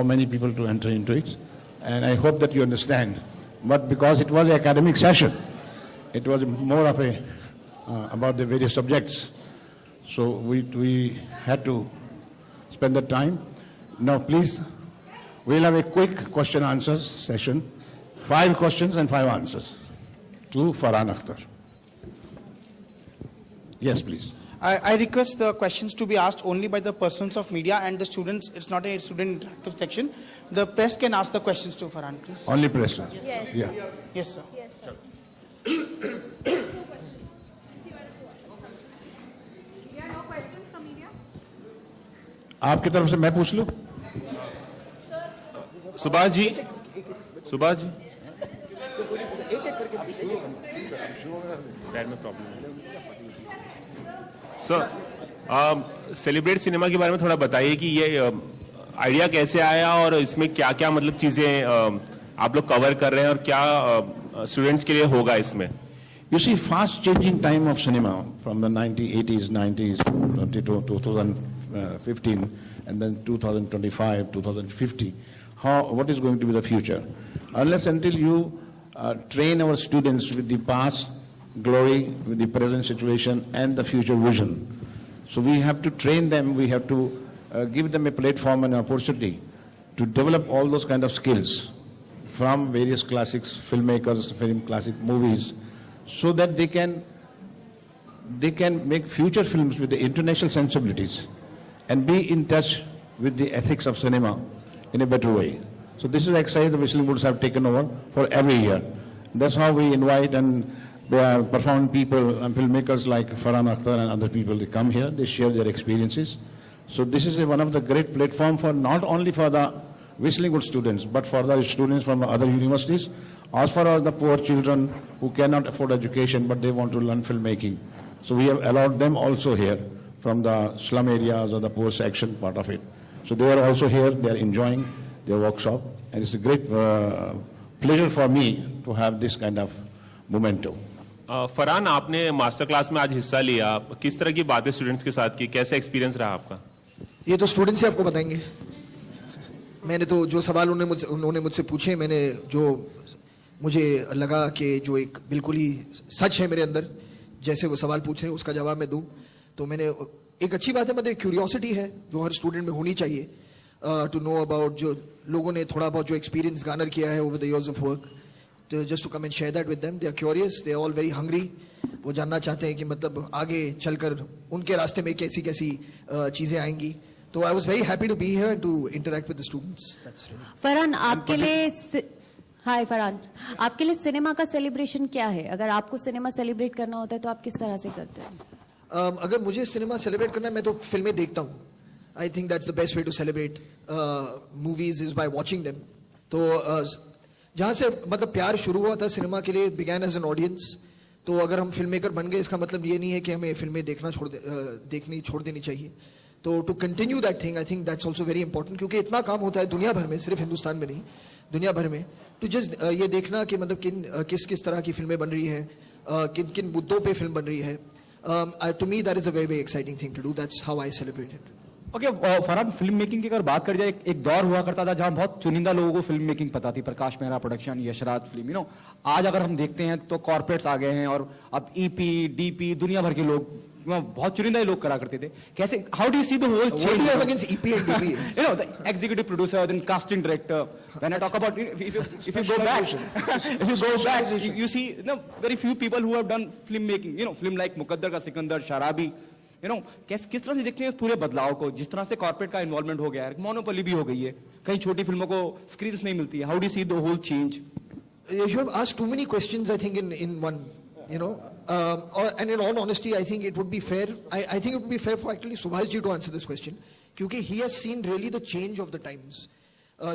many people to enter into it. And I hope that you understand. But because it was an academic session, it was more of a about the various subjects. So we had to spend the time. Now please, we'll have a quick question answers session. 5 questions and 5 answers to Farhan Akhtar. Yes, please. I request the questions to be asked only by the persons of media and the students. It's not a student interactive section. The press can ask the questions to Farhan, please. Only press, sir. Yes. Yeah. Yes, sir. Yes, sir. There are no questions from media? आपकी तरफ से मैं पूछ लूं? सुभाष जी, सुभाष जी, में problem sir, celebrate cinema के बारे में थोड़ा बताइए कि ये आइडिया कैसे आया और इसमें क्या क्या मतलब चीजें आप लोग कवर कर रहे हैं और क्या स्टूडेंट्स के लिए होगा इसमें? You see, fast changing time of cinema from the 80s, 90s, 2015, and then 2025, 2050. What is going to be the future? Unless until you train our students with the past glory, with the present situation, and the future vision. So we have to train them. We have to give them a platform and an opportunity to develop all those kind of skills from various classics, filmmakers, film classic movies, so that they can make future films with the international sensibilities and be in touch with the ethics of cinema in a better way. So this is the exercise the Whistling Woods have taken over for every year. That's how we invite and perform people and filmmakers like Farhan Akhtar and other people. They come here, they share their experiences. So this is one of the great platform for not only for the Whistling Woods students, but for the students from other universities, as far as the poor children who cannot afford education, but they want to learn filmmaking. So we have allowed them also here from the slum areas or the poor section part of it. So they are also here, they are enjoying their workshop, and it's a great pleasure for me to have this kind of memento. Farhan, आपने master class में आज हिस्सा लिया, किस तरह की बातें students के साथ की, कैसा एक्सपीरियंस रहा आपका? ये तो स्टूडेंट्स ही आपको बताएंगे। मैंने तो जो सवाल उन्होंने मुझसे पूछे, मैंने जो मुझे लगा कि जो एक बिल्कुल ही सच है मेरे अंदर, जैसे वो सवाल पूछ रहे हैं उसका जवाब मैं दूं, तो मैंने एक अच्छी बात है, मतलब क्यूरियोसिटी है जो हर स्टूडेंट में होनी चाहिए, टू नो अबाउट जो लोगों ने थोड़ा बहुत जो एक्सपीरियंस गार्नर किया है over the years of work, just to come and share that with them. They are curious, they are all very hungry. वो जानना चाहते हैं कि मतलब आगे चलकर उनके रास्ते में कैसी कैसी चीजें आएंगी. तो I was very happy to be here and to interact with the students. That's really. Farhan, आपके लिए हाय फरहान, आपके लिए सिनेमा का सेलिब्रेशन क्या है? अगर आपको सिनेमा सेलिब्रेट करना होता है तो आप किस तरह से करते हैं? अगर मुझे सिनेमा सेलिब्रेट करना है, मैं तो फिल्में देखता हूँ. I think that's the best way to celebrate movies is by watching them. तो जहाँ से मतलब प्यार शुरू हुआ था सिनेमा के लिए, began as an audience. तो अगर हम फिल्म मेकर बन गए, इसका मतलब ये नहीं है कि हमें फिल्में देखनी छोड़ देनी चाहिए. तो to continue that thing, I think that's also very important, क्योंकि इतना काम होता है दुनिया भर में, सिर्फ हिंदुस्तान में नहीं, दुनिया भर में, टू जस्ट ये देखना कि मतलब किस तरह की फिल्में बन रही हैं, किन मुद्दों पे फिल्म बन रही है. To me that is a very very exciting thing to do. That's how I celebrate it. Okay, Farhan, film making की अगर बात कर जाए, एक दौर हुआ करता था जहां बहुत चुनिंदा लोगों को फिल्म मेकिंग पता थी, प्रकाश मेहरा प्रोडक्शन, यशराज फिल्म, आज अगर हम देखते हैं तो कॉर्पोरेट्स आ गए हैं और अब ईपी डीपी दुनिया भर के लोग, बहुत चुनिंदा लोग करा करते थे. कैसे, how do you see the whole change against EP and DP? The executive producer, then casting director. When I talk about, if you go back you see very few people who have done film making, film like मुकद्दर का सिकंदर, शराबी, किस तरह से देखते हैं पूरे बदलाव को, जिस तरह से कॉर्पोरेट का इन्वॉल्वमेंट हो गया है, मोनोपोली भी हो गई है, कहीं छोटी फिल्मों को स्क्रीन्स नहीं मिलती है. How do you see the whole change? You have asked too many questions, I think, in one, and in all honesty, I think it would be fair. I think it would be fair for actually Subhash ji to answer this question, क्योंकि he has seen really the change of the times.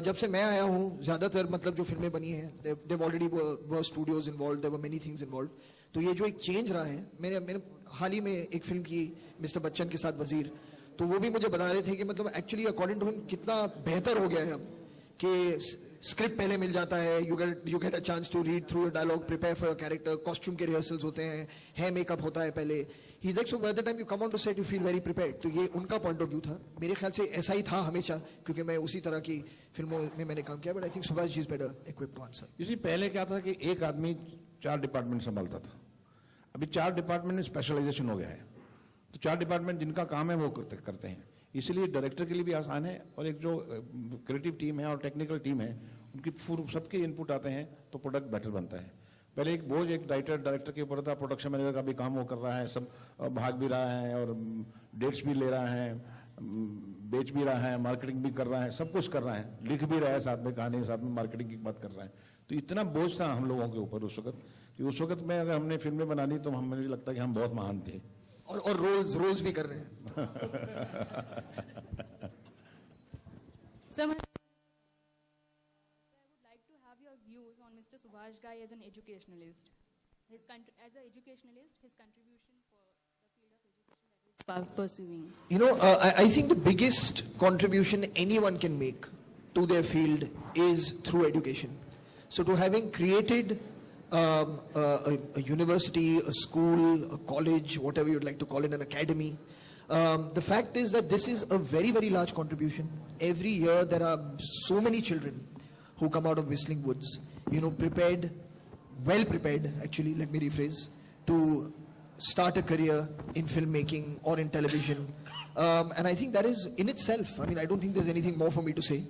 जब से मैं आया हूँ, ज्यादातर मतलब जो फिल्में बनी हैं, they've already were studios involved, there were many things involved. तो ये जो एक चेंज रहा है, मैंने हाल ही में एक फिल्म की मिस्टर बच्चन के साथ, वजीर, तो वो भी मुझे बता रहे थे कि मतलब एक्चुअली अकॉर्डिंग टू हिम कितना बेहतर हो गया है अब, कि स्क्रिप्ट पहले मिल जाता है, you get a chance to read through a dialogue, prepare for a character, costume के रिहर्सल्स होते हैं, हेयर मेकअप होता है पहले, He's like, so by the time you come on to set, you feel very prepared. तो ये उनका point of view था. मेरे ख्याल से ऐसा ही था हमेशा, क्योंकि मैं उसी तरह की फिल्मों में मैंने काम किया. But I think Subhash ji is better equipped to answer. इसी पहले क्या था कि एक आदमी 4 डिपार्टमेंट संभालता था. अभी 4 डिपार्टमेंट में स्पेशलाइजेशन हो गया है. तो 4 डिपार्टमेंट जिनका काम है वो करते हैं. इसलिए डायरेक्टर के लिए भी आसान है, और एक जो क्रिएटिव टीम है और टेक्निकल टीम है उनकी सबके इनपुट आते हैं तो प्रोडक्ट बेटर बनता है. पहले एक बोझ एक डायरेक्टर के ऊपर था, प्रोडक्शन मैनेजर का भी काम वो कर रहा है, सब भाग भी रहा है और डेट्स भी ले रहा है, बेच भी रहा है, मार्केटिंग भी कर रहा है, सब कुछ कर रहा है, लिख भी रहा है साथ में कहानी, साथ में मार्केटिंग की बात कर रहा है. तो इतना बोझ था हम लोगों के ऊपर उस वक्त कि उस वक्त में अगर हमने फिल्में बनानी तो मुझे लगता है कि हम बहुत महान थे. और रोल्स भी कर रहे हैं. Sir, I would like to have your views on Mr. Subhash Ghai as an educationalist. As an educationalist, his contribution for the field of education that he's pursuing. You know, I think the biggest contribution anyone can make to their field is through education. So to having created a university, a school, a college, whatever you'd like to call it, an academy, the fact is that this is a very, very large contribution. Every year there are so many children who come out of Whistling Woods, you know, well prepared, actually, let me rephrase, to start a career in filmmaking or in television. And I think that is in itself, I mean, I don't think there's anything more for me to say.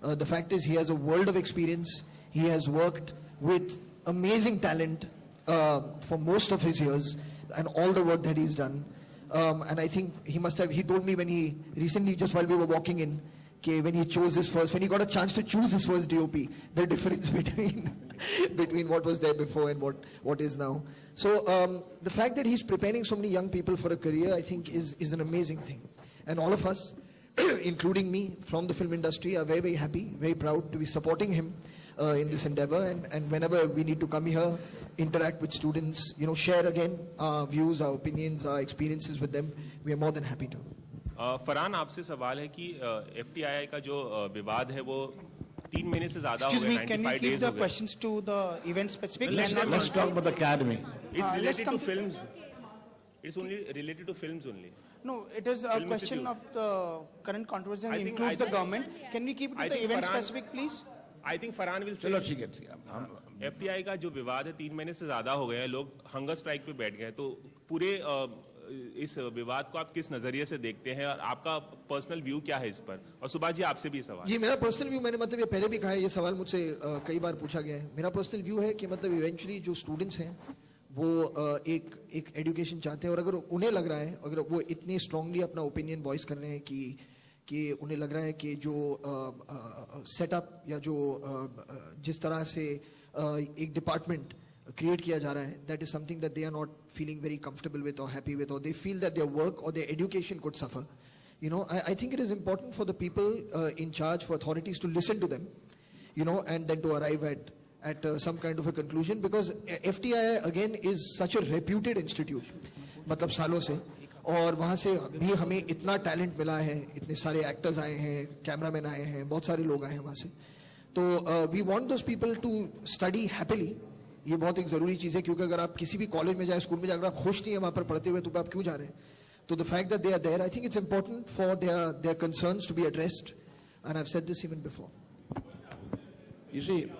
The fact is he has a world of experience. He has worked with amazing talent for most of his years and all the work that he's done. And I think he told me when he recently, just while we were walking in, when he got a chance to choose his first DOP, the difference between what was there before and what is now. So the fact that he's preparing so many young people for a career, I think is an amazing thing. And all of us, including me from the film industry, are very, very happy, very proud to be supporting him in this endeavor. And whenever we need to come here, interact with students, you know, share again our views, our opinions, our experiences with them, we are more than happy to. Farhan, आपसे सवाल है कि FTII का जो विवाद है वो 3 महीने से ज्यादा हो Excuse गए, me, can 95 we keep days the हो गए. questions to the event specific? Let's talk about the academy. It's let's related come to films. It's only related to films only. No, it is a Film question Institute. of the current controversy and I think- includes I the think- government. Can we keep it I to the think event Farhan- specific, please? I think Farhan will say. चलो ठीक है, ठीक है. FTI का जो विवाद है 3 महीने से ज्यादा हो गए हैं, लोग हंगर स्ट्राइक पे बैठ गए, तो पूरे इस विवाद को आप किस नजरिए से देखते हैं और आपका पर्सनल व्यू क्या है इस पर? और सुभाष जी, आपसे भी सवाल. ये मेरा पर्सनल व्यू, मैंने मतलब ये पहले भी कहा है, ये सवाल मुझसे कई बार पूछा गया है. मेरा पर्सनल व्यू है कि मतलब इवेंचुअली जो स्टूडेंट्स हैं वो एक एजुकेशन चाहते हैं, और अगर उन्हें लग रहा है, अगर वो इतने स्ट्रांगली अपना ओपिनियन वॉइस कर रहे हैं कि उन्हें लग रहा है कि जो सेटअप या जो जिस तरह से एक डिपार्टमेंट क्रिएट किया जा रहा है, that is something that they are not feeling very comfortable with or happy with, or they feel that their work or their education could suffer. You know, I think it is important for the people in charge, for authorities to listen to them, you know, and then to arrive at some kind of a conclusion, because FTI again is such a reputed institute, मतलब सालों से, और वहाँ से भी हमें इतना talent मिला है, इतने सारे एक्टर्स आए हैं, कैमरामैन आए हैं, बहुत सारे लोग आए हैं वहाँ से. तो we want those people to study happily. ये बहुत एक जरूरी चीज़ है, क्योंकि अगर आप किसी भी कॉलेज में जाए, स्कूल में जाए, अगर आप खुश नहीं है वहाँ पर पढ़ते हुए, तो आप क्यों जा रहे हैं? So the fact that they are there, I think it's important for their concerns to be addressed, and I've said this even before. You see,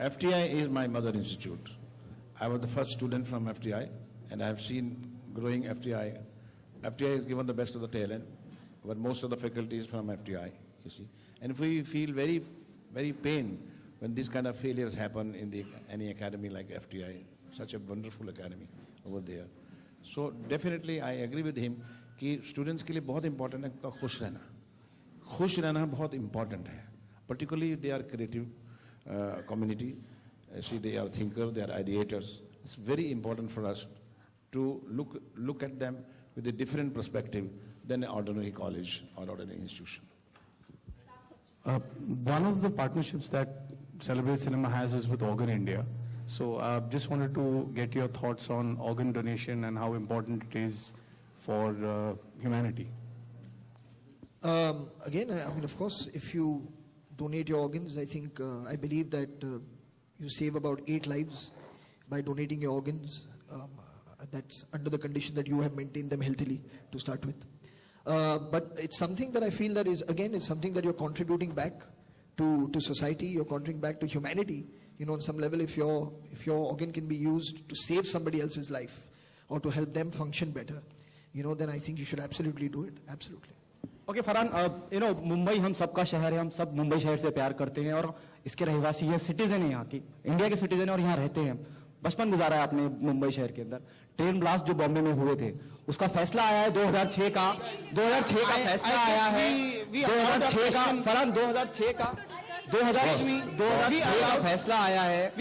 FTI is my mother institute. I was the first student from FTI, and I have seen growing FTI. FTI has given the best of the talent, but most of the faculty is from FTI, you see. And we feel very, very pain when these kind of failures happen in any academy like FTI, such a wonderful academy over there. So definitely I agree with him कि students के लिए बहुत important है उनका खुश रहना बहुत important है. Particularly they are creative community, see they are thinker, they are ideators. It's very important for us to look at them with a different perspective than an ordinary college or ordinary institution. One of the partnerships that Celebrate Cinema has is with Organ India. So just wanted to get your thoughts on organ donation and how important it is for humanity. Again, I mean, of course, if you donate your organs, I think, I believe that you save about 8 lives by donating your organs. That's under the condition that you have maintained them healthily to start with. But it's something that I feel that is, again, it's something that you're contributing back to society, you're contributing back to humanity. You know, on some level, if your organ can be used to save somebody else's life or to help them function better, you know, then I think you should absolutely do it. Absolutely. Okay Farhan, you know Mumbai हम सबका शहर है, हम सब मुंबई शहर से प्यार करते हैं और इसके रहवासी हैं, सिटीजन है यहाँ की, इंडिया के सिटीजन है और यहाँ रहते हैं। बचपन गुजारा है आपने मुंबई शहर के अंदर। ट्रेन ब्लास्ट जो बॉम्बे में हुए थे, उसका फैसला आया है 2006 का फैसला आया है, 2006 का फरहान, 2006 का फैसला आया है।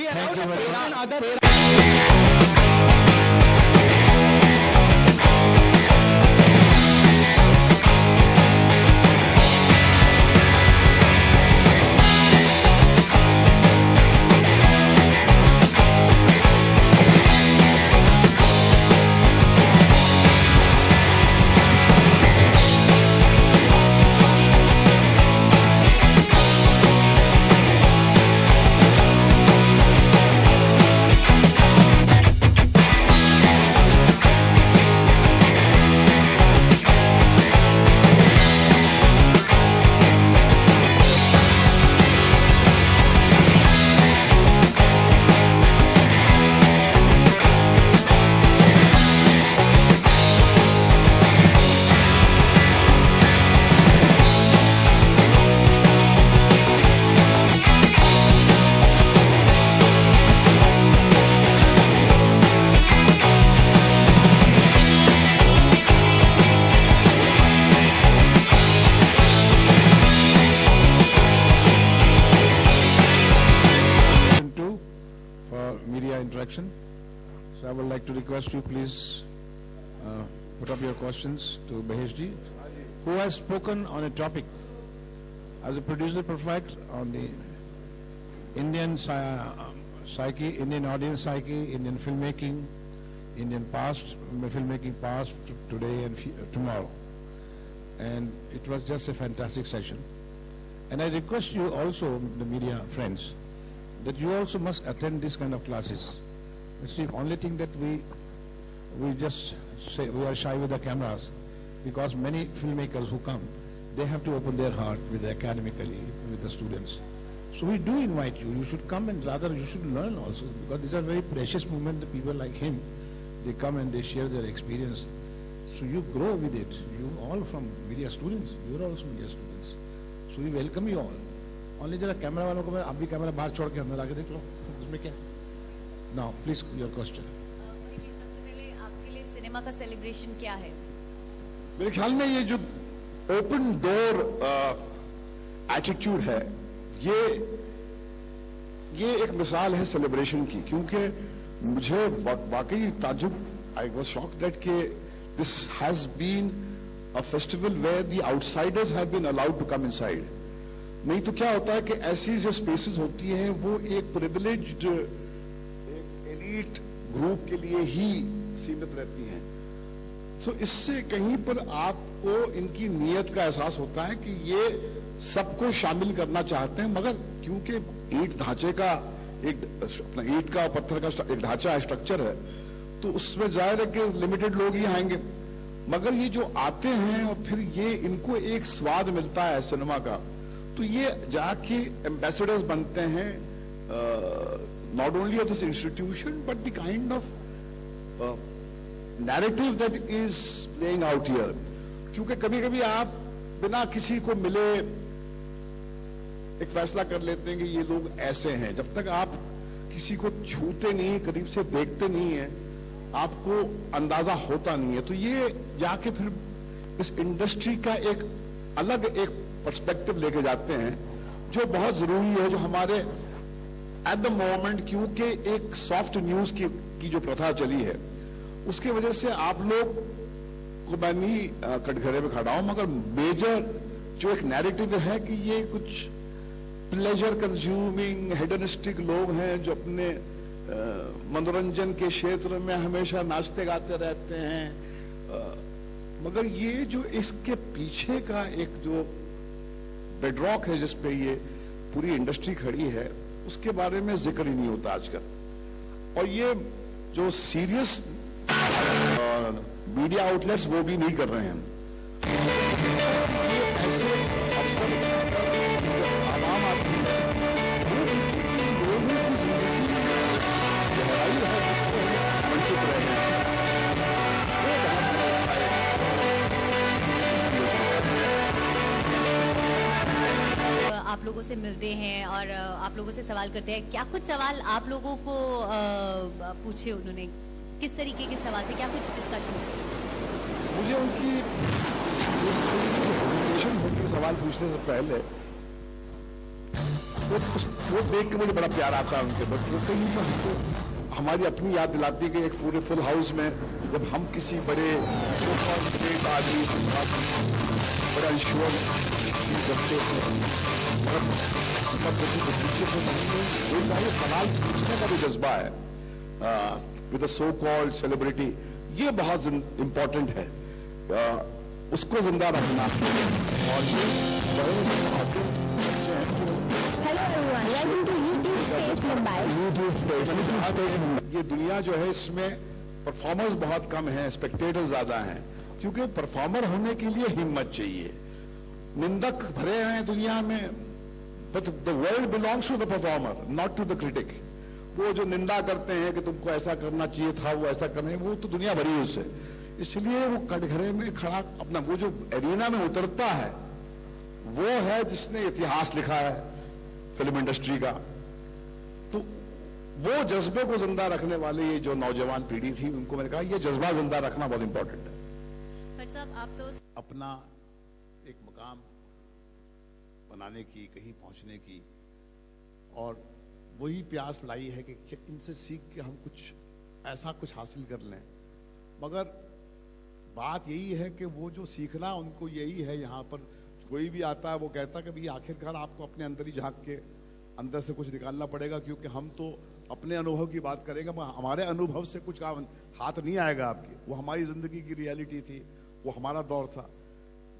interaction. So I would like to request you please put up your questions to Maheshji, who has spoken on a topic as a producer perfect on the Indian psyche, Indian audience psyche, Indian filmmaking, Indian past, filmmaking past, today and tomorrow. And it was just a fantastic session. And I request you also, the media friends, that you also must attend this kind of classes. It's the only thing that we just say we are shy with the cameras, because many filmmakers who come, they have to open their heart with academically, with the students. So we do invite you. You should come, and rather you should learn also, because these are very precious moments. The people like him, they come and they share their experience. So you grow with it. You all from media students. You are also media students. So we welcome you all. Only जरा camera वालों को मैं आप भी camera बाहर छोड़ के अंदर आके देख लो, उसमें क्या? Now, please your question. सबसे पहले आपके लिए सिनेमा का सेलिब्रेशन क्या है? मेरे ख्याल में ये जो ओपन डोर एटीट्यूड है, ये एक मिसाल है सेलिब्रेशन की, क्योंकि मुझे वाकई ताजुब, आई वाज शॉक्ड दैट के this has been a festival where the outsiders have been allowed to come inside. नहीं तो क्या होता है कि ऐसी जो स्पेसेस होती हैं वो एक प्रिविलेज्ड, एक एलीट ग्रुप के लिए ही सीमित रहती हैं. तो इससे कहीं पर आपको इनकी नीयत का एहसास होता है कि ये सबको शामिल करना चाहते हैं, मगर क्योंकि ईंट ढांचे का एक अपना ईंट का पत्थर का एक ढांचा स्ट्रक्चर है, तो उसमें जाहिर है कि लिमिटेड लोग ही आएंगे. मगर ये जो आते हैं और फिर ये इनको एक स्वाद मिलता है सिनेमा का, तो ये जाके एम्बेसडर्स बनते हैं, not only of this institution but the kind of narrative that is playing out here. क्योंकि कभी कभी आप बिना किसी को मिले एक फैसला कर लेते हैं कि ये लोग ऐसे हैं. जब तक आप किसी को छूते नहीं, करीब से देखते नहीं है, आपको अंदाजा होता नहीं है. तो ये जाके फिर इस इंडस्ट्री का एक अलग एक पर्सपेक्टिव लेके जाते हैं, जो बहुत जरूरी है, जो हमारे एट द मोमेंट, क्योंकि एक सॉफ्ट न्यूज की जो प्रथा चली है, उसके वजह से आप लोग को मैं नहीं कटघरे में खड़ा हूं, मगर मेजर जो एक नैरेटिव है कि ये कुछ प्लेजर कंज्यूमिंग हेडनिस्टिक लोग हैं जो अपने मनोरंजन के क्षेत्र में हमेशा नाचते गाते रहते हैं. मगर ये जो इसके पीछे का एक जो बेडरॉक है जिसपे ये पूरी इंडस्ट्री खड़ी है, उसके बारे में जिक्र ही नहीं होता आजकल. और ये जो सीरियस मीडिया आउटलेट्स वो भी नहीं कर रहे हैं। ये ऐसे अवसर जो आवाम आती है वो लोगों की जिंदगी में गहराई है जिससे हम वंचित रहे हैं, वो बहुत बड़ा उठाए। आप लोगों से मिलते हैं और आप लोगों से सवाल करते हैं, क्या कुछ सवाल आप लोगों को पूछे उन्होंने? किस तरीके के सवाल थे? क्या कुछ डिस्कशन? मुझे उनकी थोड़ी सी हेजिटेशन होती सवाल पूछने से पहले, वो देख के मुझे बड़ा प्यार आता है उनके, बट वो कहीं पर हमको हमारी अपनी याद दिलाती है कि एक पूरे फुल हाउस में जब हम किसी बड़े ग्रेट आदमी से बड़ा इंश्योर करते थे और ये सवाल पूछने का जो जज्बा है विद सो कॉल्ड सेलिब्रिटी, ये बहुत इंपॉर्टेंट है, उसको जिंदा रखना। और ये बड़े बच्चे हैं ये दुनिया जो है इसमें परफॉर्मर्स बहुत कम हैं, स्पेक्टेटर्स ज्यादा हैं, क्योंकि परफॉर्मर होने के लिए हिम्मत चाहिए। निंदक भरे हैं दुनिया में, but the world belongs to the performer, not to the critic. वो जो निंदा करते हैं कि तुमको ऐसा करना चाहिए था, वो ऐसा करना है, वो तो दुनिया भरी उससे। इसलिए वो कटघरे में खड़ा अपना वो जो एरिना में उतरता है वो है जिसने इतिहास लिखा है फिल्म इंडस्ट्री का। तो वो जज्बे को जिंदा रखने वाले ये जो नौजवान पीढ़ी थी, उनको मैंने कहा ये जज्बा जिंदा रखना बहुत इंपॉर्टेंट है। आप तो अपना एक मुकाम बनाने की, कहीं पहुंचने की, और वही प्यास लाई है कि इनसे सीख के हम कुछ ऐसा कुछ हासिल कर लें। मगर बात यही है कि वो जो सीखना उनको यही है, यहाँ पर कोई भी आता है वो कहता है कि भाई आखिरकार आपको अपने अंदर ही झांक के अंदर से कुछ निकालना पड़ेगा, क्योंकि हम तो अपने अनुभव की बात करेंगे, हमारे अनुभव से कुछ काम हाथ नहीं आएगा आपके। वो हमारी जिंदगी की रियलिटी थी, वो हमारा दौर था।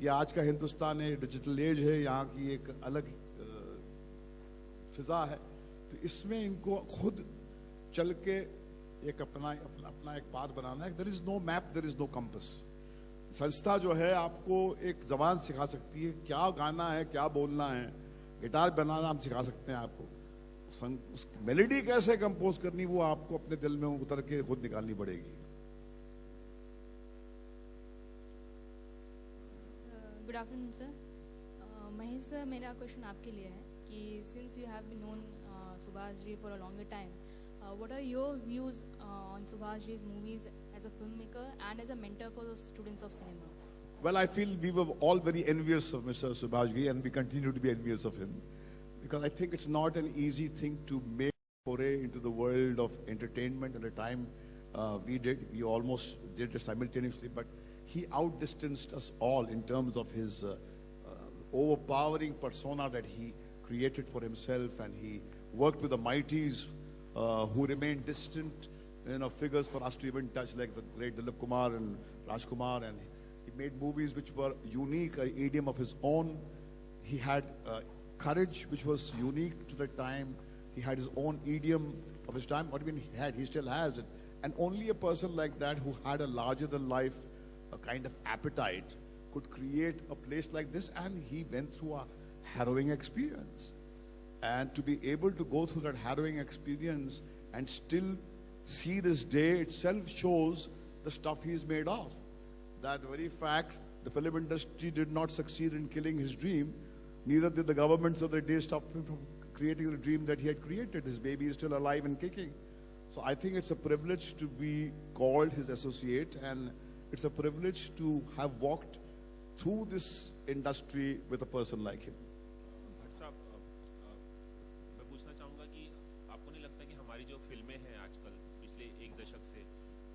ये आज का हिंदुस्तान है, डिजिटल एज है, यहाँ की एक अलग फिजा है। तो इसमें इनको खुद चल के एक अपना एक पाथ बनाना है। There is no map, there is no compass. संस्था जो है आपको एक जबान सिखा सकती है, क्या गाना है, क्या बोलना है, गिटार बनाना हम सिखा सकते हैं आपको, उस मेलोडी कैसे कंपोज करनी वो आपको अपने दिल में उतर के खुद निकालनी पड़ेगी। Good afternoon sir. Mahesh sir, मेरा क्वेश्चन आपके लिए है कि since you have been known Subhash ji for a longer time, what are your views on Subhash Ji's movies as a filmmaker and as a mentor for the students of cinema? Well, I feel we were all very envious of Mr. Subhash Ji, and we continue to be envious of him, because I think it's not an easy thing to make a foray into the world of entertainment at a time we did. We almost did it simultaneously, but he outdistanced us all in terms of his overpowering persona that he created for himself, and he worked with the mighties who remained distant, figures for us to even touch, like the great Dilip Kumar and Rajkumar, and he made movies which were unique, an idiom of his own. He had courage which was unique to the time. He had his own idiom of his time. What I mean, he still has it. And only a person like that who had a larger than life a kind of appetite could create a place like this, and he went through a harrowing experience. And to be able to go through that harrowing experience and still see this day itself shows the stuff he's made of. That very fact, the film industry did not succeed in killing his dream, neither did the governments of the day stop him from creating the dream that he had created. His baby is still alive and kicking. So I think it's a privilege to be called his associate, and it's a privilege to have walked through this industry with a person like him.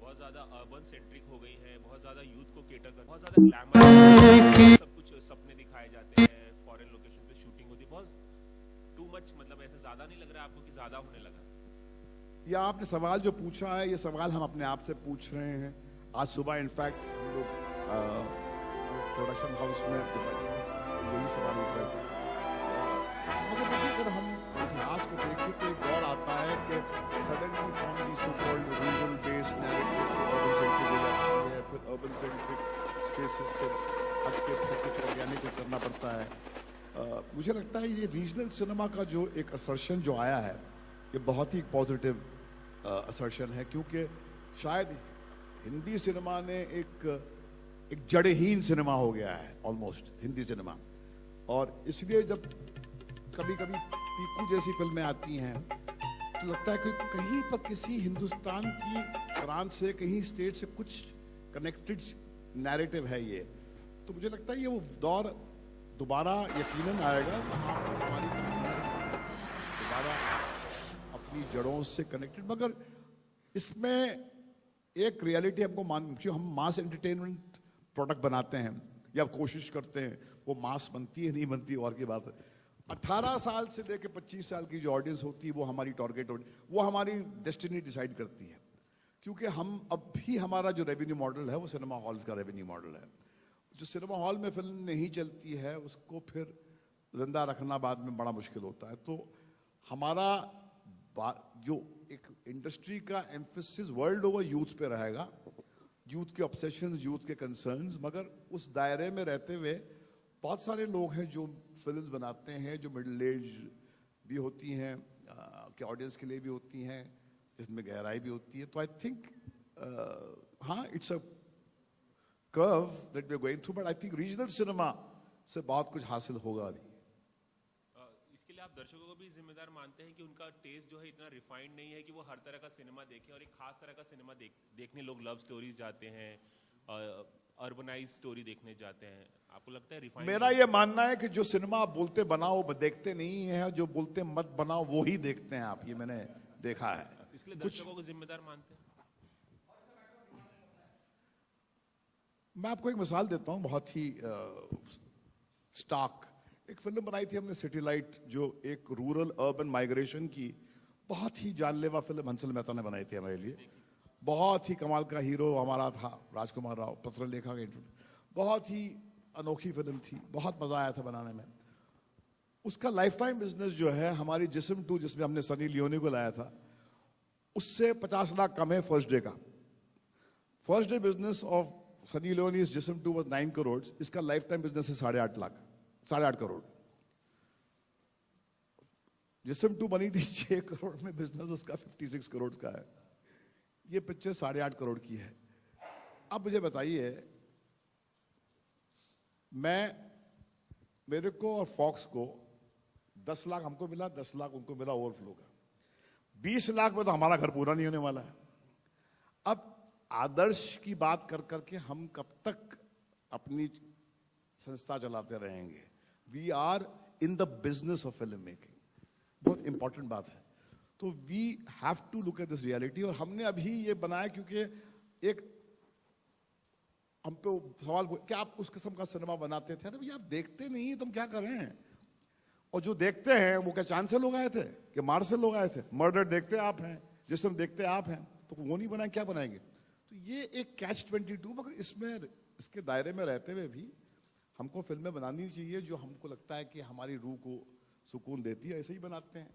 बहुत ज्यादा urban centric हो गई है, बहुत ज्यादा youth को cater कर, बहुत ज्यादा ग्लैमर, सब कुछ सपने दिखाए जाते हैं, फॉरेन लोकेशन पे शूटिंग होती है, बहुत टू मच, मतलब ऐसा ज्यादा नहीं लग रहा आपको कि ज्यादा होने लगा? या आपने सवाल जो पूछा है, ये सवाल हम अपने आप से पूछ रहे हैं। आज सुबह इनफैक्ट हम लोग प्रोडक्शन हाउस में यही सवाल उठ रहे थे। मगर देखिए, अगर हम इतिहास को देखें तो एक दौर आता है कि suddenly from the so called rural based narrative urban centric हो जाती है, फिर अर्बन केसेस से हट के फिर कुछ ऑर्गेनिक को करना पड़ता है। मुझे लगता है ये रीजनल सिनेमा का जो एक असर्शन जो आया है, ये बहुत ही पॉजिटिव असर्शन है, क्योंकि शायद हिंदी सिनेमा ने एक जड़हीन सिनेमा हो गया है ऑलमोस्ट हिंदी सिनेमा। और इसलिए जब कभी कभी पीकू जैसी फिल्में आती हैं तो लगता है कि कहीं पर किसी हिंदुस्तान की प्रांत से, कहीं स्टेट से कुछ कनेक्टेड नैरेटिव है ये। तो मुझे लगता है ये वो दौर दोबारा यकीनन आएगा जहां पर हमारी दोबारा अपनी जड़ों से कनेक्टेड। मगर इसमें एक रियलिटी हमको क्यों हम मास एंटरटेनमेंट प्रोडक्ट बनाते हैं या कोशिश करते हैं, वो मास बनती है नहीं बनती और की बात है। 18 साल से लेकर 25 साल की जो ऑडियंस होती है वो हमारी टारगेट वो हमारी डेस्टिनी डिसाइड करती है, क्योंकि हम अब भी हमारा जो रेवेन्यू मॉडल है वो सिनेमा हॉल्स का रेवेन्यू मॉडल है। जो सिनेमा हॉल में फिल्म नहीं चलती है उसको फिर जिंदा रखना बाद में बड़ा मुश्किल होता है। तो हमारा जो एक इंडस्ट्री का एम्फेसिस वर्ल्ड ओवर यूथ पे रहेगा, यूथ के ऑब्सेशन, यूथ के कंसर्न्स। मगर उस दायरे में रहते हुए बहुत सारे लोग हैं जो फिल्म्स बनाते हैं, जो मिडिल एज भी होती हैं, के ऑडियंस के लिए भी होती हैं, जिसमें गहराई भी होती है। तो आई थिंक हाँ, it's a curve that we are going through, but I think regional cinema से बहुत कुछ हासिल होगा अभी। इसके लिए आप दर्शकों को भी जिम्मेदार मानते हैं कि उनका टेस्ट जो है इतना रिफाइंड नहीं है कि वो हर तरह का सिनेमा देखें, और एक खास तरह का सिनेमा देखने लोग लव स्टोरीज जाते हैं, अर्बनाइज स्टोरी देखने जाते हैं। आपको लगता है रिफाइंड? मेरा ये मानना है कि जो सिनेमा बोलते बनाओ वो देखते नहीं है, जो बोलते मत बनाओ वो ही देखते हैं आप, ये मैंने देखा है। इसके लिए दर्शकों को जिम्मेदार मानते हैं? मैं आपको एक मिसाल देता हूं बहुत ही स्टार्क। एक फिल्म बनाई थी हमने सिटी लाइट, जो एक रूरल अर्बन माइग्रेशन की बहुत ही जानलेवा फिल्म हंसल मेहता ने बनाई थी हमारे लिए। बहुत ही कमाल का हीरो हमारा था राजकुमार राव, पत्रलेखा का इंट्रोड्यूस। बहुत ही अनोखी फिल्म थी, बहुत मजा आया था बनाने में। उसका लाइफ टाइम बिजनेस जो है हमारी जिस्म 2, जिसमें हमने सनी लियोनी को लाया था, उससे 50 लाख कम है फर्स्ट डे का। First day business of Sunny Leone's Jism 2 was 9 crore. इसका लाइफ टाइम बिजनेस है 8.5 लाख, 8.5 करोड़। जिस्म 2 बनी थी 6 करोड़ में, बिजनेस उसका 56 करोड़ का है। ये पिक्चर 8.5 करोड़ की है। अब मुझे बताइए, मेरे को और फॉक्स को 10 लाख हमको मिला, 10 लाख उनको मिला ओवरफ्लो का। 20 लाख में तो हमारा घर पूरा नहीं होने वाला है। अब आदर्श की बात कर करके हम कब तक अपनी संस्था चलाते रहेंगे? We are in the business of film making, बहुत इंपॉर्टेंट बात है। तो we have to look at this reality. और हमने अभी ये बनाया क्योंकि एक हम पे सवाल क्या आप उस किस्म का सिनेमा बनाते थे? अरे भैया आप देखते नहीं तो हम क्या कर रहे हैं? और जो देखते हैं वो क्या चांद से लोग आए थे कि मार्स से लोग आए थे? मर्डर देखते आप हैं, जिसम देखते आप हैं, तो वो नहीं बनाए क्या बनाएंगे? तो ये एक कैच 22। मगर इसमें इसके दायरे में रहते हुए भी हमको फिल्में बनानी चाहिए जो हमको लगता है कि हमारी रूह को सुकून देती है, ऐसे ही बनाते हैं।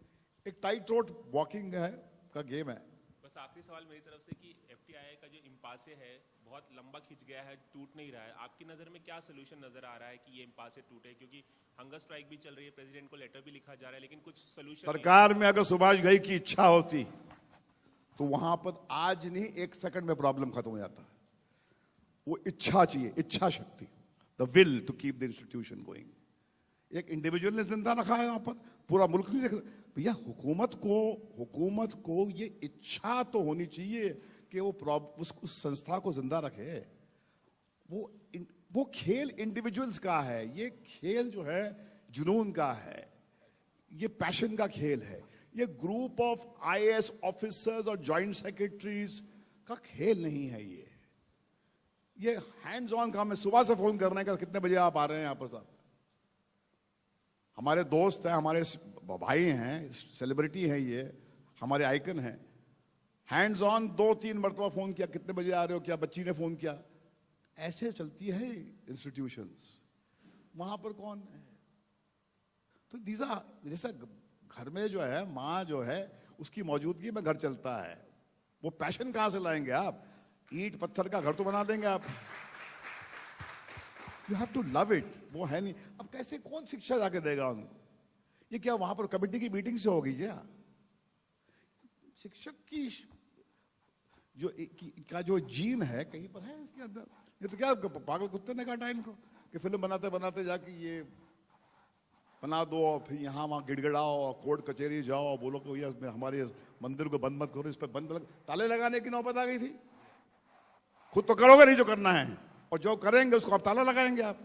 एक टाइट रोड वॉकिंग है का गेम है। बस आखिरी सवाल मेरी तरफ से कि एफटीआई का जो इम्पासे है बहुत लंबा खिंच गया है, टूट नहीं रहा है। आपकी नजर में क्या सोल्यूशन नजर आ रहा है कि ये इम्पासे टूटे? क्योंकि हंगर स्ट्राइक भी चल रही है, प्रेसिडेंट को लेटर भी लिखा जा रहा है, लेकिन कुछ सोल्यूशन सरकार में अगर सुभाष घई की इच्छा होती तो वहां पर आज नहीं 1 सेकंड में प्रॉब्लम खत्म हो जाता है। वो इच्छा चाहिए, इच्छा शक्ति, the will to keep the institution going. एक इंडिविजुअल ने जिंदा रखा है, यहाँ पर पूरा मुल्क नहीं रखा। भैया हुकूमत को ये इच्छा तो होनी चाहिए कि वो उस संस्था को जिंदा रखे। वो खेल इंडिविजुअल्स का है, ये खेल जो है जुनून का है, ये पैशन का खेल है। ये ग्रुप ऑफ आईएएस ऑफिसर्स और जॉइंट सेक्रेटरीज का खेल नहीं है। ये हैंड्स ऑन काम है। सुबह से फोन करने का कितने बजे आप आ रहे हैं यहाँ पर साहब? हमारे दोस्त हैं, हमारे भाई हैं, सेलिब्रिटी हैं, ये हमारे आइकन हैं। हैंड्स ऑन 2-3 मरतबा फोन किया, कितने बजे आ रहे हो, क्या बच्ची ने फोन किया? ऐसे चलती है इंस्टीट्यूशंस। वहां पर कौन है? तो दीजा जैसा घर में जो है माँ जो है उसकी मौजूदगी में घर चलता है। वो पैशन कहां से लाएंगे आप? ईंट पत्थर का घर तो बना देंगे आप। You have to love it, वो है नहीं। अब कैसे, कौन शिक्षा जाके देगा उनको? ये क्या वहां पर कमेटी की मीटिंग से होगी क्या? शिक्षक की का जो जीन है कहीं पर है इसके अंदर। ये तो क्या पागल कुत्ते ने काटा इनको कि फिल्म बनाते बनाते जाके ये बना दो और फिर यहाँ वहां गिड़गिड़ाओ और कोर्ट कचहरी जाओ और बोलो कि ये हमारे मंदिर को बंद मत करो, इस पर ताले लगाने की नौबत आ गई थी। खुद तो करोगे नहीं जो करना है, और जो करेंगे उसको आप ताला लगाएंगे आप।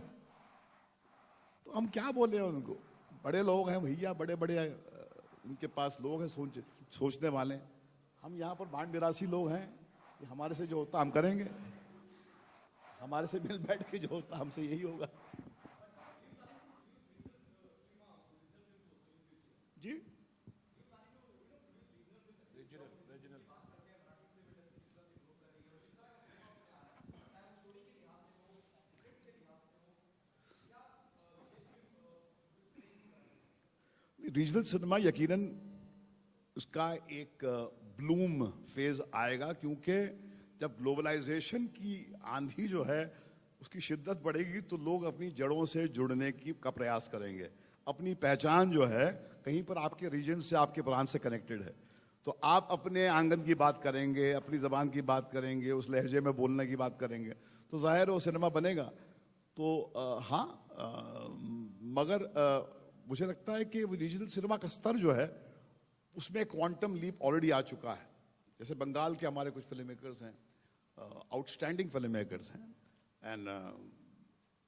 तो हम क्या बोले उनको? बड़े लोग हैं भैया, बड़े बड़े उनके पास लोग हैं सोचने वाले। हम यहाँ पर बांड बिरासी लोग हैं, हमारे से जो होता हम करेंगे, हमारे से मिल बैठ के जो होता हमसे यही होगा। जी रीजनल सिनेमा यकीनन उसका एक ब्लूम फेज आएगा, क्योंकि जब ग्लोबलाइजेशन की आंधी जो है उसकी शिद्दत बढ़ेगी तो लोग अपनी जड़ों से जुड़ने का प्रयास करेंगे। अपनी पहचान जो है कहीं पर आपके रीजन से, आपके प्रांत से कनेक्टेड है, तो आप अपने आंगन की बात करेंगे, अपनी जबान की बात करेंगे, उस लहजे में बोलने की बात करेंगे, तो जाहिर है वो सिनेमा बनेगा। तो मगर मुझे लगता है कि रीजनल सिनेमा का स्तर जो है उसमें क्वांटम लीप ऑलरेडी आ चुका है। जैसे बंगाल के हमारे कुछ फिल्म मेकर्स हैं, आउटस्टैंडिंग फिल्म मेकर्स हैं, एंड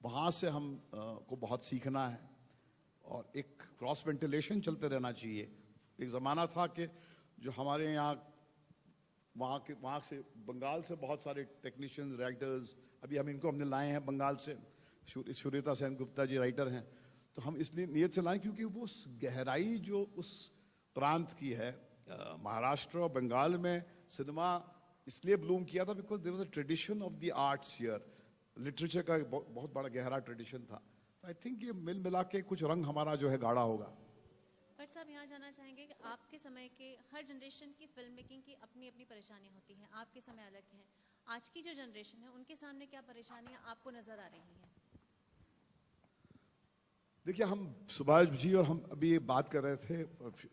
वहाँ से हम को बहुत सीखना है और एक क्रॉस वेंटिलेशन चलते रहना चाहिए। एक ज़माना था कि जो हमारे यहाँ वहाँ से बंगाल से बहुत सारे टेक्नीशियंस, राइटर्स, अभी हमने लाए हैं बंगाल से, सुरेता सेन गुप्ता जी राइटर हैं, तो हम इसलिए नियत से लाए क्योंकि वो गहराई जो उस प्रांत की है, महाराष्ट्र और बंगाल में सिनेमा इसलिए ब्लूम किया था because there was a tradition of the arts here, literature का बहुत बड़ा गहरा ट्रेडिशन था। तो आई थिंक ये मिल मिला के कुछ रंग हमारा जो है गाढ़ा होगा। बट साहब यहाँ जाना चाहेंगे कि आपके समय के हर जनरेशन की फिल्म मेकिंग की अपनी अपनी परेशानियाँ होती हैं, आपके समय अलग है, आज की जो जनरेशन है उनके सामने क्या परेशानियाँ आपको नजर आ रही हैं? देखिए, हम सुभाष जी और हम अभी ये बात कर रहे थे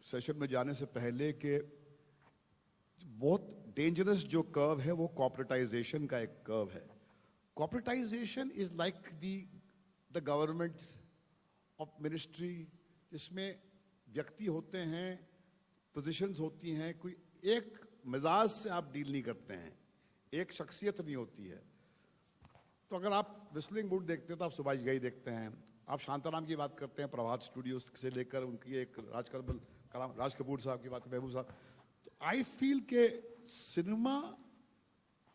सेशन में जाने से पहले कि बहुत डेंजरस जो कर्व है वो कॉर्पोरेटाइजेशन का एक कर्व है। Corporatisation is like the government of ministry, जिसमें व्यक्ति होते हैं, पोजीशंस होती हैं, कोई एक मिजाज से आप डील नहीं करते हैं, एक शख्सियत नहीं होती है। तो अगर आप विस्लिंग वुड देखते हैं तो आप सुभाष घई देखते हैं, आप शांताराम की बात करते हैं, प्रभात स्टूडियोज से लेकर उनकी एक राज कपूर साहब की बात, महबूब साहब। तो आई फील के cinema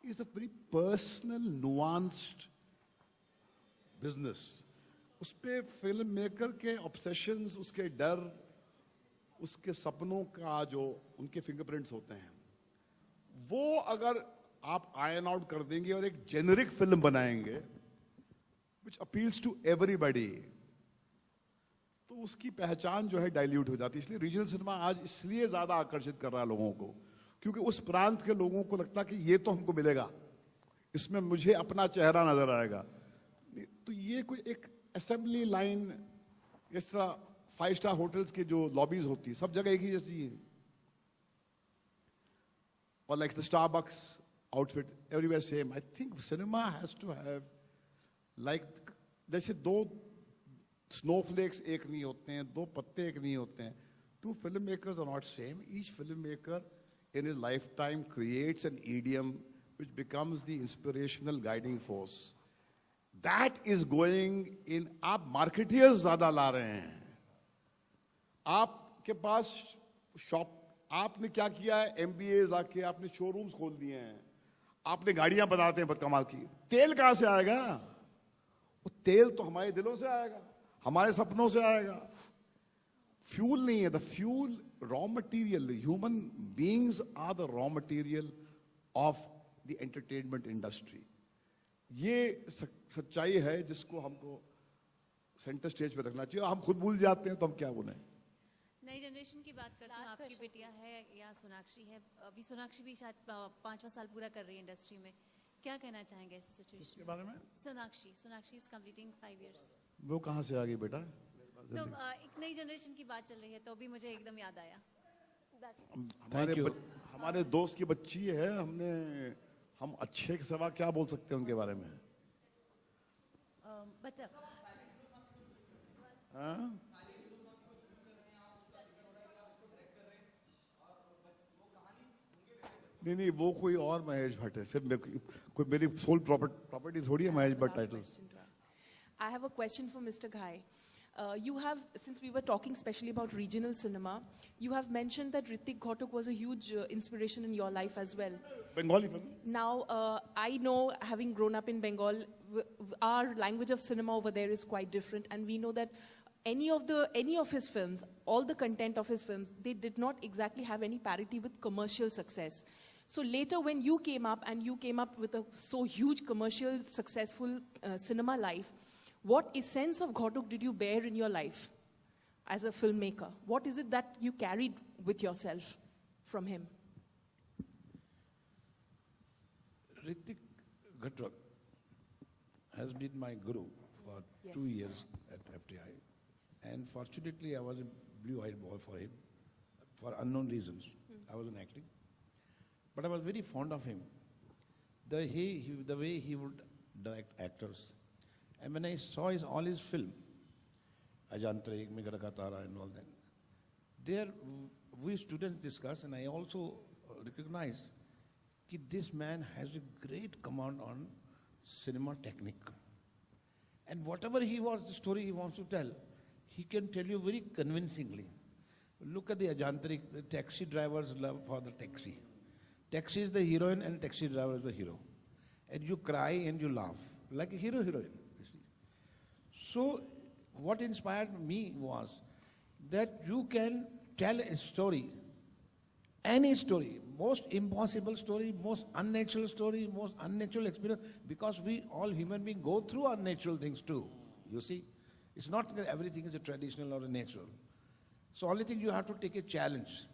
is a very personal nuanced business. उस पे फिल्म मेकर के ऑब्सेशंस, उसके डर, उसके सपनों का जो उनके फिंगरप्रिंट्स होते हैं, वो अगर आप आयन आउट कर देंगे और एक जेनरिक फिल्म बनाएंगे which appeals to everybody, तो उसकी पहचान जो है डाइल्यूट हो जाती है। इसलिए रीजनल सिनेमा आज इसलिए ज्यादा आकर्षित कर रहा है लोगों को, क्योंकि उस प्रांत के लोगों को लगता है कि ये तो हमको मिलेगा, इसमें मुझे अपना चेहरा नजर आएगा। तो ये कोई एक असेंबली लाइन, इस तरह 5 स्टार होटल्स के जो लॉबीज होती है सब जगह एक ही जैसी है, और like the Starbucks outfit everywhere same. I think cinema has to have जैसे 2 स्नोफ्लेक्स एक नहीं होते हैं, 2 पत्ते एक नहीं होते हैं। 2 film makers are not same. Each film maker in his lifetime creates an idiom which becomes the inspirational guiding force. That is going in. आप मार्केटियर्स ज्यादा ला रहे हैं, आपके पास शॉप, आपने क्या किया है, MBAs आके आपने शोरूम्स खोल दिए हैं, आपने गाड़ियां बनाते हैं कमाल की। तेल कहां से आएगा? वो तेल तो हमारे दिलों से आएगा, हमारे सपनों से आएगा। फ्यूल नहीं है, the fuel raw material, human beings are the raw material of the entertainment industry. ये सच्चाई है जिसको हमको सेंटर स्टेज पे रखना चाहिए। हम खुद भूल जाते हैं तो हम क्या बोलें। नई जनरेशन की बात करते हैं, आपकी बेटियां है या सोनाक्षी है, अभी सोनाक्षी भी शायद 5वां साल पूरा कर रही है इंडस्ट्री में, क्या कहना चाहेंगे ऐसी सिचुएशन के बारे में सोनाक्षी इज कंप्लीटिंग 5 years. वो कहाँ से आ गई बेटा? तो एक नई जनरेशन की बात चल रही है तो अभी मुझे एकदम याद आया. हमारे दोस्त की बच्ची है, हम अच्छे के सिवा क्या बोल सकते हैं उनके बारे में? बच्चा हाँ? नहीं, वो कोई और महेश भट्ट है, सिर्फ कोई मेरी फुल प्रॉपर्टी थोड़ी है Mahesh Bhatt title. I have a question for Mr. Ghai. You have, since we were talking especially about regional cinema, you have mentioned that Hrithik Ghatak was a huge inspiration in your life as well. Bengali film. Now, I know, having grown up in Bengal, our language of cinema over there is quite different, and we know that any of his films, all the content of his films, they did not exactly have any parity with commercial success. So later, when you came up with a so huge commercial successful cinema life, what essence of Ghatak did you bear in your life as a filmmaker? What is it that you carried with yourself from him? Hrithik Ghatak has been my guru for 2 years at FTI. And fortunately, I was a blue-eyed boy for him, for unknown reasons. I wasn't acting. But I was very fond of him. The way he would direct actors. And when I saw all his film, Ajantrik, Megara Tara and all that, there we students discuss, and I also recognize that this man has a great command on cinema technique. And whatever the story he wants to tell, he can tell you very convincingly. Look at the Ajantrik, the taxi driver's love for the taxi. Taxi is the heroine and taxi driver is the hero. And you cry and you laugh, like a hero-heroine. So what inspired me was that you can tell a story, any story, most impossible story, most unnatural story, most unnatural experience, because we all human beings go through unnatural things too, you see. It's not that everything is a traditional or a natural. So only thing you have to take a challenge.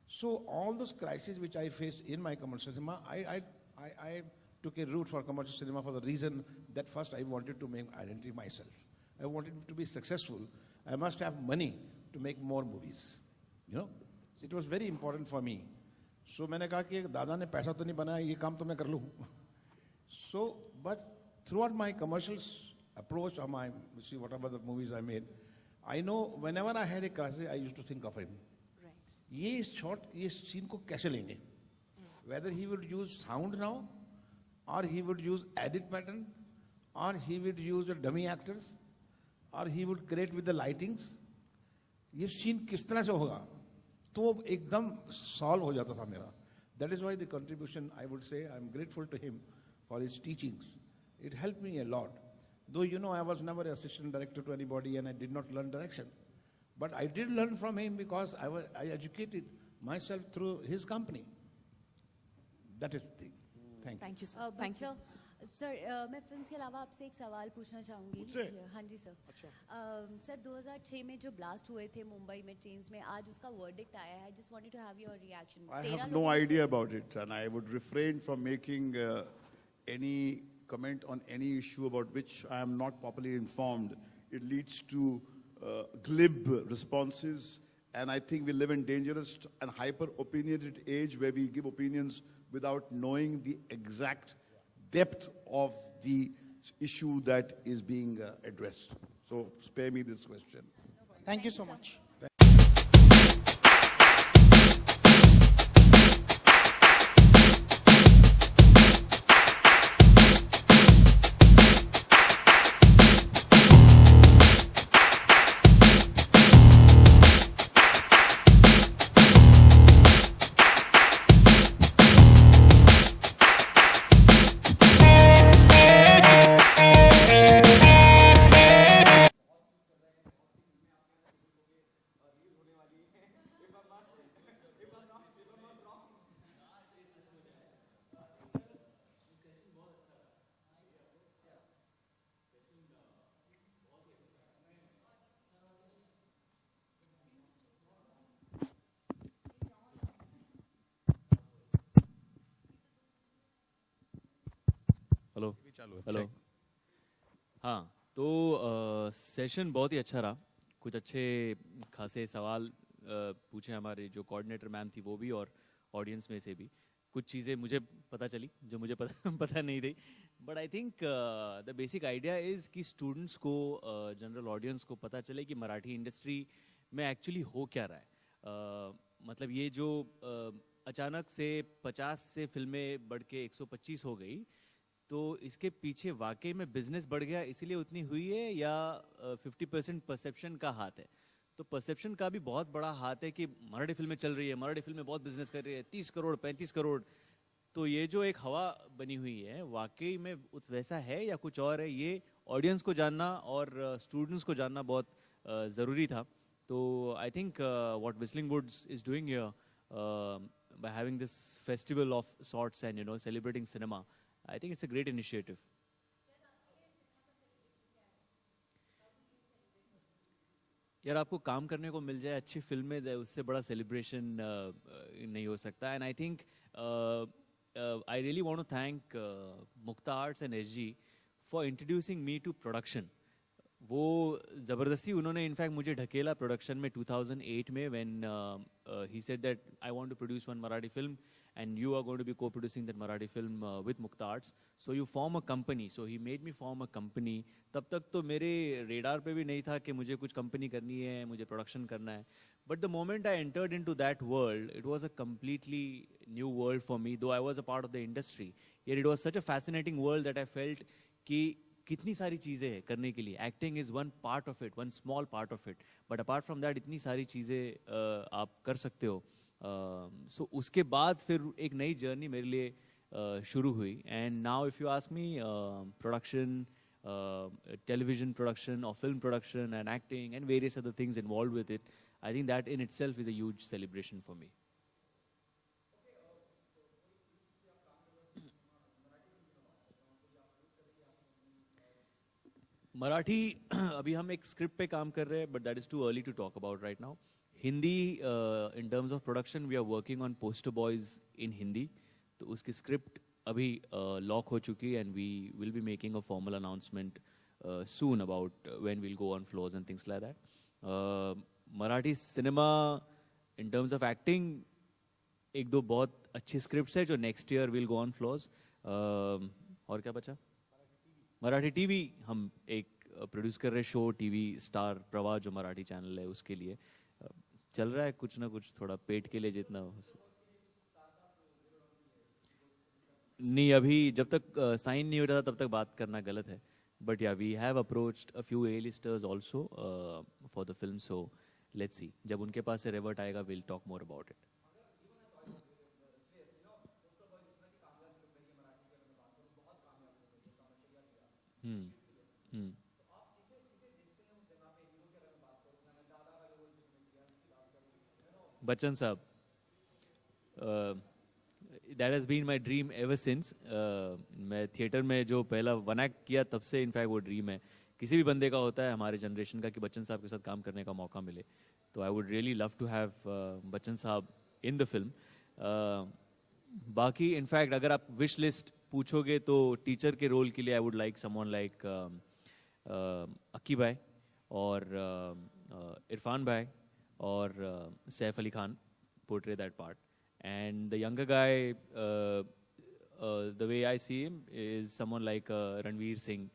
So all those crises which I faced in my commercial cinema, I took a route for commercial cinema for the reason that first I wanted to make identity myself. I wanted to be successful. I must have money to make more movies. You know, so it was very important for me. So मैंने कहा कि दादा ने पैसा तो नहीं बनाया, ये काम तो मैं कर लूँ. So, but throughout my commercials approach or my, see whatever the movies I made, I know whenever I had a crisis, I used to think of him. Right. ये shot, ये scene को कैसे लेंगे? Whether he would use sound now, or he would use edit pattern, or he would use the dummy actors, or he would create with the lightings. ये scene किस तरह से होगा? तो एकदम solve हो जाता था मेरा. That is why the contribution, I would say, I'm grateful to him for his teachings. It helped me a lot. Though, you know, I was never an assistant director to anybody and I did not learn direction. But I did learn from him because I educated myself through his company. That is the thing. Thank you. Thank you, sir. Thank you. Sir मैं film के अलावा आपसे एक सवाल पूछना चाहूँगी. हाँ जी sir. Sir 2006 में जो ब्लास्ट हुए थे मुंबई में ट्रेन्स में, आज उसका वर्डिक्ट आया है. Just wanted to have your reaction. I have no idea about it, and I would refrain from making any comment on any issue about which I am not properly informed. It leads to glib responses, and I think we live in dangerous and hyper-opinionated age where we give opinions without knowing the exact depth of the issue that is being addressed. So spare me this question. Thank you so much. Hello hello. हाँ, तो session बहुत ही अच्छा रहा, कुछ अच्छे खासे सवाल पूछे हमारे जो कोऑर्डिनेटर मैम थी वो भी, और ऑडियंस में से भी कुछ चीज़ें मुझे पता चली जो मुझे पता नहीं थी। But I think the basic idea is कि स्टूडेंट्स को, जनरल ऑडियंस को पता चले कि मराठी इंडस्ट्री में एक्चुअली हो क्या रहा है। मतलब ये जो अचानक से 50 से फिल्में बढ़ के 125 हो गई, तो इसके पीछे वाकई में बिजनेस बढ़ गया इसीलिए उतनी हुई है, या 50% परसेप्शन का हाथ है? तो परसेप्शन का भी बहुत बड़ा हाथ है कि मराठी फिल्में चल रही है, मराठी फिल्में बहुत बिजनेस कर रही है, 30 करोड़ 35 करोड़। तो ये जो एक हवा बनी हुई है वाकई में उस वैसा है या कुछ और है, ये ऑडियंस को जानना और स्टूडेंट्स को जानना बहुत ज़रूरी था। तो I think what Whistling Woods is doing here by having this festival of sorts and celebrating cinema, I think it's a great initiative. यार आपको काम करने को मिल जाए, अच्छी फिल्में दे, उससे बड़ा सेलिब्रेशन नहीं हो सकता। And I think I really want to thank Mukta Arts and SG for introducing me to production. वो ज़बरदस्ती उन्होंने इनफैक्ट मुझे ढकेला प्रोडक्शन में 2008 में, when he said that I want to produce one Marathi film and you are going to be co-producing that Marathi film with Mukta Arts, so you form a company. So he made me form a company. तब तक तो मेरे radar पे भी नहीं था कि मुझे कुछ कंपनी करनी है, मुझे प्रोडक्शन करना है। But the moment I entered into that world, it was a completely new world for me, though I was a part of the industry. Yet it was such a fascinating world that I felt कि कितनी सारी चीज़ें हैं करने के लिए। Acting is one part of it, one small part of it, but apart from that इतनी सारी चीज़ें आप कर सकते हो। सो उसके बाद फिर एक नई जर्नी मेरे लिए शुरू हुई। And now if you ask me, production, television production or film production and acting and various other things involved with it, I think that in itself is a huge celebration for me. Marathi अभी हम एक script पे काम कर रहे हैं, but that is too early to talk about right now. Hindi in terms of production we are working on Poster Boys in Hindi, तो उसकी स्क्रिप्ट अभी लॉक हो चुकी है and we will be making a formal announcement soon about when will go on floors and things like that. Marathi cinema in terms of acting एक दो बहुत अच्छी स्क्रिप्ट्स है जो next year will go on floors. और क्या बचा? Marathi TV हम एक प्रोड्यूस कर रहे शो, टीवी स्टार प्रवाह जो मराठी चैनल है उसके लिए चल रहा है कुछ ना कुछ, थोड़ा पेट के लिए जितना हो। नहीं, अभी जब तक साइन नहीं हो रहा तब तक बात करना गलत है, बट या we have approached a few A-listers also for the film, so let's see, जब उनके पास से रिवर्ट आएगा will talk more about it. Bachchan साहब, that has been my dream ever since. मैं थिएटर में जो पहला वन एक्ट किया तब से इनफैक्ट वो ड्रीम है, किसी भी बंदे का होता है हमारे जनरेशन का, कि बच्चन साहब के साथ काम करने का मौका मिले। तो I would really love to have Bachchan sahab in the film. बाकी इनफैक्ट अगर आप विश लिस्ट पूछोगे तो टीचर के रोल के लिए I would like someone like Akki भाई और इरफान भाई और Saif Ali Khan portray that part. And the younger guy, the way I see him, is someone like Ranveer Singh,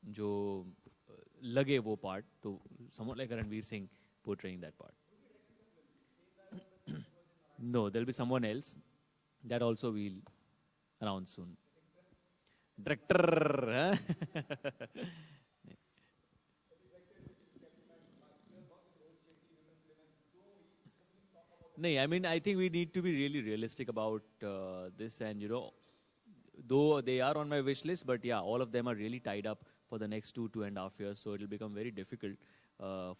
जो लगे वो part, तो someone like Ranveer Singh portraying that part. No, there'll be someone else. That also we'll announce soon. Director, huh? No, I mean, I think we need to be really realistic about this, and though they are on my wish list, but yeah, all of them are really tied up for the next 2.5 years, so it'll become very difficult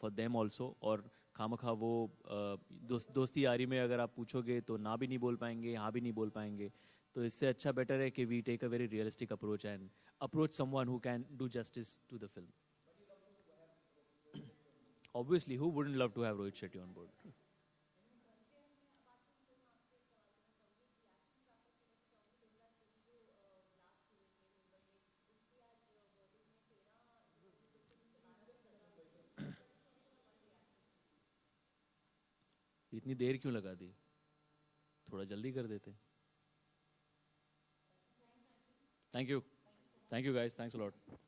for them also. और खामखा वो दोस्ती यारी में अगर आप पूछोगे तो ना भी नहीं बोल पाएंगे, हाँ भी नहीं बोल पाएंगे, तो इससे अच्छा बेटर है कि we take a very realistic approach and approach someone who can do justice to the film. Obviously, who wouldn't love to have Rohit Shetty on board? इतनी देर क्यों लगा दी? थोड़ा जल्दी कर देते. Thank you guys, thanks a lot.